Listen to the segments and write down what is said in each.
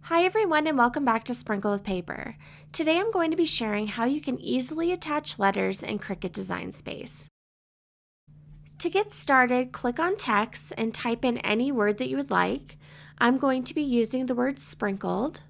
Hi everyone and welcome back to Sprinkle with Paper. Today I'm going to be sharing how you can easily attach letters in Cricut Design Space. To get started, click on text and type in any word that you would like. I'm going to be using the word sprinkled.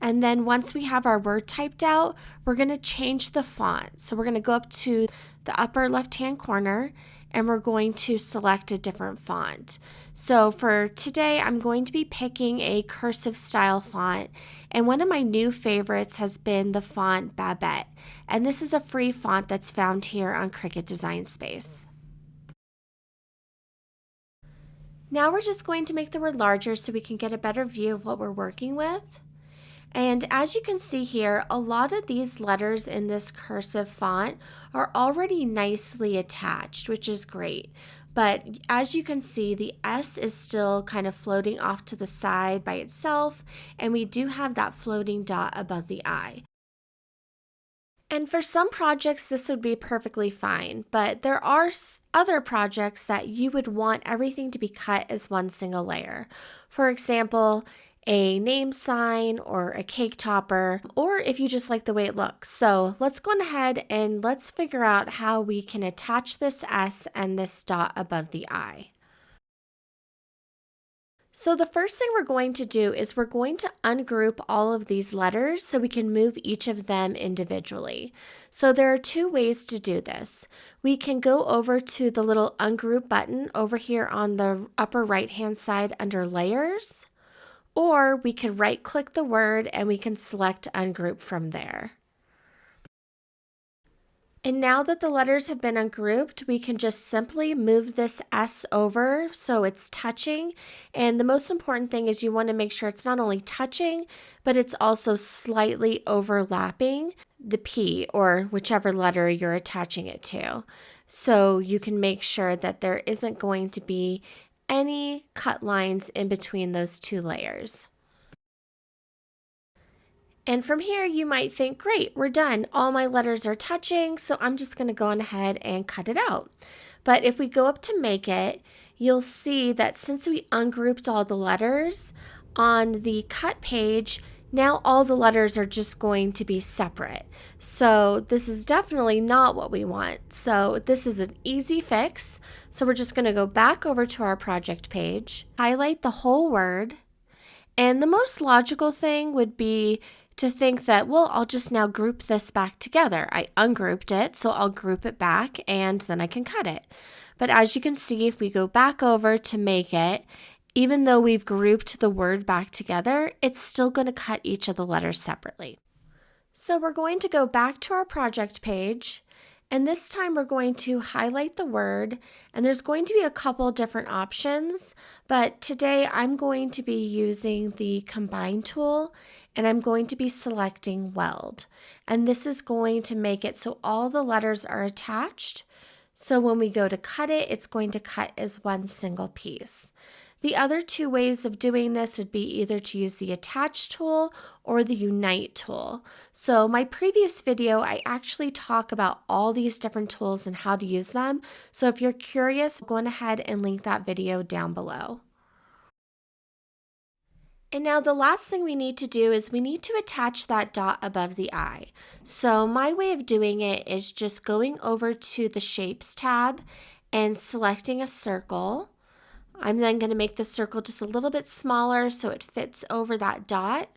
And then once we have our word typed out, we're going to change the font. So we're going to go up to the upper left-hand corner and we're going to select a different font. So for today, I'm going to be picking a cursive style font. And one of my new favorites has been the font Babette. And this is a free font that's found here on Cricut Design Space. Now we're just going to make the word larger so we can get a better view of what we're working with. And as you can see here, a lot of these letters in this cursive font are already nicely attached, which is great. But as you can see, the S is still kind of floating off to the side by itself, and we do have that floating dot above the I. And for some projects, this would be perfectly fine, but there are other projects that you would want everything to be cut as one single layer. For example, a name sign or a cake topper, or if you just like the way it looks. So let's go ahead and let's figure out how we can attach this S and this dot above the I. So the first thing we're going to do is we're going to ungroup all of these letters so we can move each of them individually. So there are two ways to do this. We can go over to the little ungroup button over here on the upper right hand side under layers, or we can right click the word and we can select ungroup from there. And now that the letters have been ungrouped, we can just simply move this S over so it's touching. And the most important thing is you want to make sure it's not only touching, but it's also slightly overlapping the P or whichever letter you're attaching it to. So you can make sure that there isn't going to be any cut lines in between those two layers. And from here, you might think, great, we're done. All my letters are touching, so I'm just going to go on ahead and cut it out. But if we go up to make it, you'll see that since we ungrouped all the letters on the cut page, now all the letters are just going to be separate. So this is definitely not what we want. So this is an easy fix. So we're just going to go back over to our project page, highlight the whole word, and the most logical thing would be to think that, well, I'll just now group this back together. I ungrouped it, so I'll group it back and then I can cut it. But as you can see, if we go back over to make it, even though we've grouped the word back together, it's still going to cut each of the letters separately. So we're going to go back to our project page, and this time we're going to highlight the word, and there's going to be a couple different options, but today I'm going to be using the Combine tool, and I'm going to be selecting Weld. And this is going to make it so all the letters are attached. So when we go to cut it, it's going to cut as one single piece. The other two ways of doing this would be either to use the Attach tool or the Unite tool. So my previous video, I actually talk about all these different tools and how to use them. So if you're curious, go ahead and link that video down below. And now the last thing we need to do is we need to attach that dot above the I. So my way of doing it is just going over to the Shapes tab and selecting a circle. I'm then going to make the circle just a little bit smaller so it fits over that dot.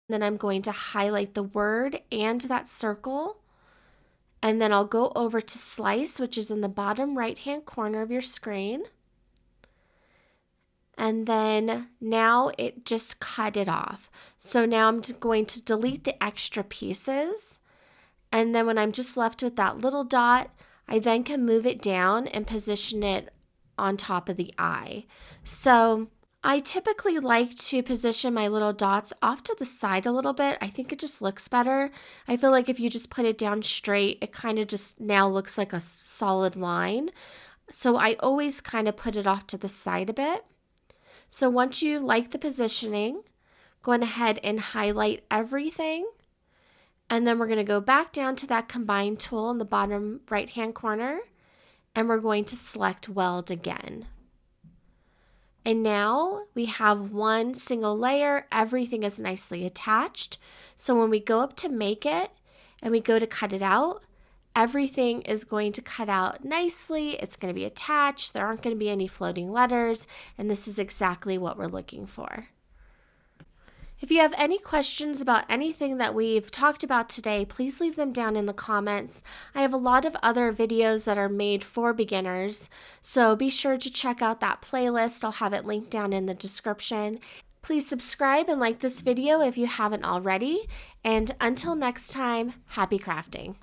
Then I'm going to highlight the word and that circle. And then I'll go over to Slice, which is in the bottom right-hand corner of your screen. And then now it just cut it off. So now I'm just going to delete the extra pieces. And then when I'm just left with that little dot, I then can move it down and position it on top of the I. So I typically like to position my little dots off to the side a little bit. I think it just looks better. I feel like if you just put it down straight, it kind of just now looks like a solid line. So I always kind of put it off to the side a bit. So once you like the positioning, go ahead and highlight everything. And then we're going to go back down to that Combine tool in the bottom right-hand corner. and we're going to select Weld again. And now we have one single layer. Everything is nicely attached. So when we go up to make it and we go to cut it out, everything is going to cut out nicely. It's going to be attached. There aren't going to be any floating letters. And this is exactly what we're looking for. If you have any questions about anything that we've talked about today, please leave them down in the comments. I have a lot of other videos that are made for beginners, so be sure to check out that playlist. I'll have it linked down in the description. Please subscribe and like this video if you haven't already. And until next time, happy crafting.